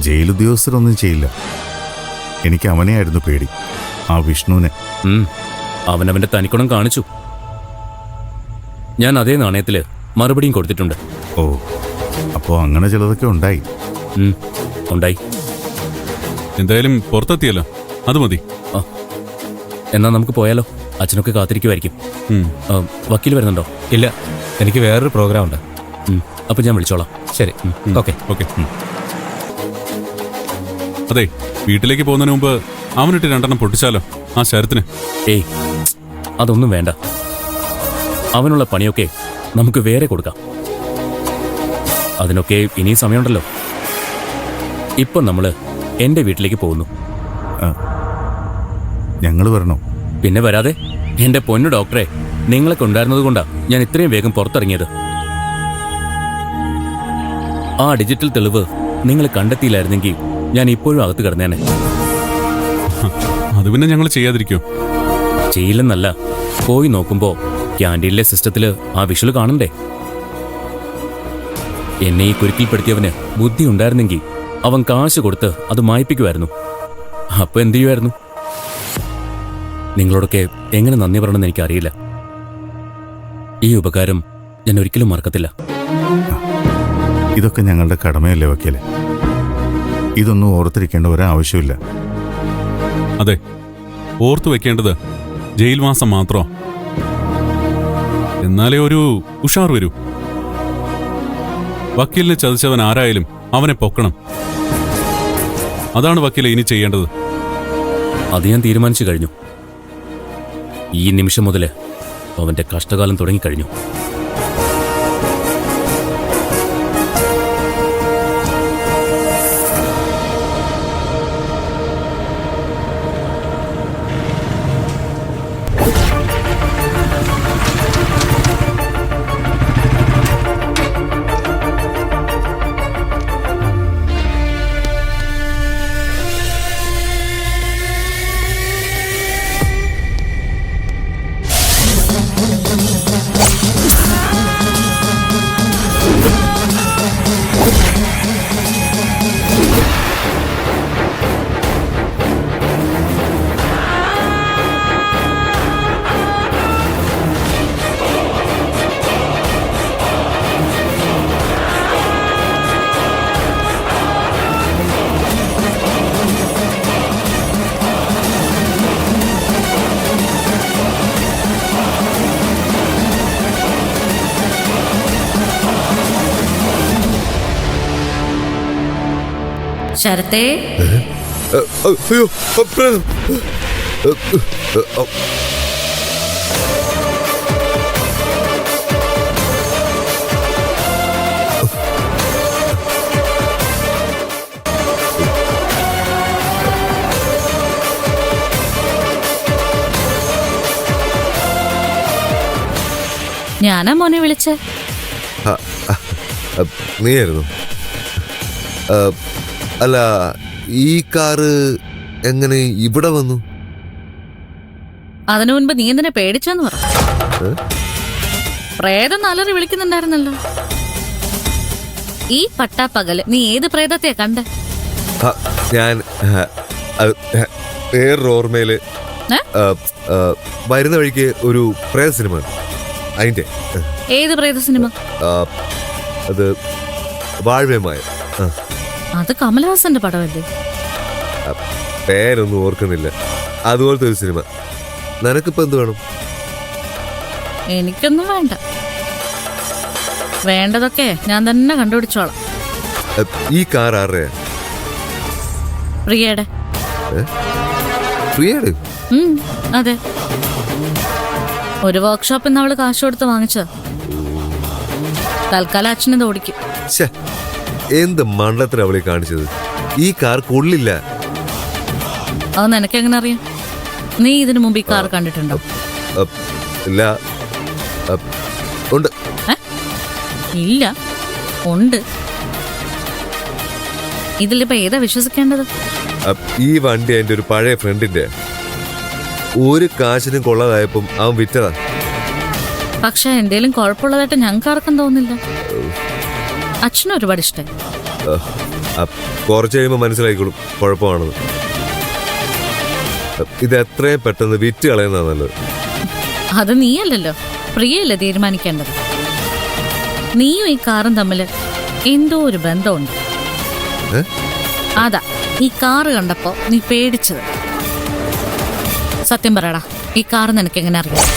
ജയിലുദ്യോഗസ്ഥരൊന്നും ചെയ്യില്ല. എനിക്ക് അവനെയായിരുന്നു പേടി, ആ വിഷ്ണുവിനെ. അവനവന്റെ തനിക്കുണം കാണിച്ചു. ഞാൻ അതേ നാണയത്തില് മറുപടിയും കൊടുത്തിട്ടുണ്ട്. ഓ, അപ്പോ അങ്ങനെ ചിലതൊക്കെ ഉണ്ടായി. ഉണ്ടായി. എന്തായാലും പുറത്തെത്തിയല്ലോ, അത് മതി. എന്നാ നമുക്ക് പോയാലോ? അച്ഛനൊക്കെ കാത്തിരിക്കുമായിരിക്കും. വക്കീൽ വരുന്നുണ്ടോ? ഇല്ല, എനിക്ക് വേറൊരു പ്രോഗ്രാം ഉണ്ട്. അപ്പൊ ഞാൻ വിളിച്ചോളാം. ശരി, ഓക്കെ. അതെ, വീട്ടിലേക്ക് പോകുന്നതിന് മുമ്പ് അവനിട്ട് 2 പൊട്ടിച്ചാലോ ആ ശരത്തിന്? ഏയ്, അതൊന്നും വേണ്ട. അവനുള്ള പണിയൊക്കെ നമുക്ക് വേറെ കൊടുക്കാം. അതിനൊക്കെ ഇനിയും സമയമുണ്ടല്ലോ. ഇപ്പൊ നമ്മള് എന്റെ വീട്ടിലേക്ക് പോകുന്നു. ഞങ്ങൾ വരണോ? പിന്നെ വരാതെ. എന്റെ പൊന്നു ഡോക്ടറെ, നിങ്ങളൊക്കെ ഉണ്ടായിരുന്നത് കൊണ്ടാ ഞാൻ ഇത്രയും വേഗം പുറത്തിറങ്ങിയത്. ആ ഡിജിറ്റൽ തെളിവ് നിങ്ങൾ കണ്ടെത്തിയില്ലായിരുന്നെങ്കിൽ ഞാൻ ഇപ്പോഴും അകത്ത് കിടന്നേനെ. അത് പിന്നെ ഞങ്ങൾ ചെയ്യാതിരിക്കോ? ചെയ്യില്ലെന്നല്ല, പോയി നോക്കുമ്പോ ക്യാൻറ്റീനിലെ സിസ്റ്റത്തില് ആ വിഷ്വൽ കാണണ്ടേ? എന്നെ ഈ കുരുക്കിൽപ്പെടുത്തിയവന് ബുദ്ധി ഉണ്ടായിരുന്നെങ്കിൽ അവൻ കാശ് കൊടുത്ത് അത് മായ്പിക്കുമായിരുന്നു. അപ്പൊ എന്ത് ചെയ്യുമായിരുന്നു? നിങ്ങളോടൊക്കെ എങ്ങനെ നന്ദി പറയണമെന്ന് എനിക്കറിയില്ല. ഈ ഉപകാരം ഞാൻ ഒരിക്കലും മറക്കത്തില്ല. ഇതൊക്കെ ഞങ്ങളുടെ കടമയല്ലേ വക്കീലെ? ഇതൊന്നും ഓർത്തിരിക്കേണ്ട ഒരാവശ്യമില്ല. അതെ, ഓർത്തു വെക്കേണ്ടത് ജയിൽവാസം മാത്രോ. എന്നാലേ ഒരു ഉഷാർ വരൂ. വക്കീലിനെ ചതിച്ചവൻ ആരായാലും അവനെ പൊക്കണം. അതാണ് വക്കീലെ ഇനി ചെയ്യേണ്ടത്. അത് ഞാൻ തീരുമാനിച്ചു കഴിഞ്ഞു. ഈ നിമിഷം മുതല് അവന്റെ കഷ്ടകാലം തുടങ്ങിക്കഴിഞ്ഞു. ശരത്തേ, അയ്യോ, ഞാനാ മോനെ വിളിച്ചേ? നീയായിരുന്നു? അല്ല, ഈ കാറ് എങ്ങനെ ഇവിടെ വന്നു? അതിനു മുൻപ് നീ എന്തിനെ പേടിച്ചെന്ന് പറ. പ്രേതം നല്ലറി വിളിക്കുന്നുണ്ടായിരുന്നല്ലോ. ഈ പട്ടാപ്പകല് നീ ഏത് പ്രേതത്തെയാ കണ്ടേ? ഞാൻ വേറൊരു ഓർമ്മയില് വരുന്ന വഴിക്ക് ഒരു പ്രേത സിനിമ. അതിന്റെ ഏത് പ്രേത സിനിമ? അത് വാഴ്വ്യമായ. അത് കമൽഹാസന്റെ പടമല്ലേ? പേരൊന്നും ഓർക്കുന്നില്ല. അതുപോലത്തെ ഒരു സിനിമ. നിനക്കിപ്പോ എന്ത് വേണം? എനിക്കൊന്നും വേണ്ട. വേണ്ടതൊക്കെ ഞാൻ തന്നെ കണ്ടുപിടിച്ചോളാം. ഈ കാർ ആരുടെയാ? പ്രിയയുടെ. പ്രിയയുടെ? അതെ, ഒരു വർക്ക്ഷോപ്പിൽ നിന്ന് അവള് കാശ് കൊടുത്ത് വാങ്ങിച്ചത്. തൽക്കാലം അച്ഛനത് ഓടിക്കും. എന്ത് മണ്ടത്തിന് അവളെ കാണിച്ചത്? ഈ കാർ കൊള്ളില്ല. അത് നിനക്കെങ്ങനെ അറിയാം? നീ ഇതിനു മുമ്പ് ഈ കാർ കണ്ടിട്ടുണ്ടോ? ഇല്ല. ഉണ്ട്. ഇല്ല, ഉണ്ട്. ഇതിലിപ്പോ ഏതാ വിശ്വസിക്കേണ്ടത്? ഈ വണ്ടി എന്റെ ഒരു പഴയ ഫ്രണ്ടിന്റെ. ഒരു കാശിനും കൊള്ളതായപ്പം അവൻ വിറ്റതാ. പക്ഷെ എന്തേലും കുഴപ്പമുള്ളതായിട്ട് ഞങ്ങൾക്ക് ആർക്കും തോന്നില്ല. അച്ഛനും ഒരുപാട് ഇഷ്ടമായി. കുറച്ച് കഴിയുമ്പോൾ മനസ്സിലായിക്കോളും കുഴപ്പമാണെന്ന്. ഇത് എത്രയും പെട്ടെന്ന് വിറ്റ് കളയുന്നതാണ് നല്ലത്. അത് നീയല്ലല്ലോ, പ്രിയല്ലേ തീരുമാനിക്കേണ്ടത്. നീയും ഈ കാറും തമ്മിൽ എന്തോ ഒരു ബന്ധമുണ്ട്. അതാ ഈ കാറ് കണ്ടപ്പോ നീ പേടിച്ചത്. സത്യം പറയടാ, ഈ കാറ് നിനക്ക് എങ്ങനെ അറിയാം?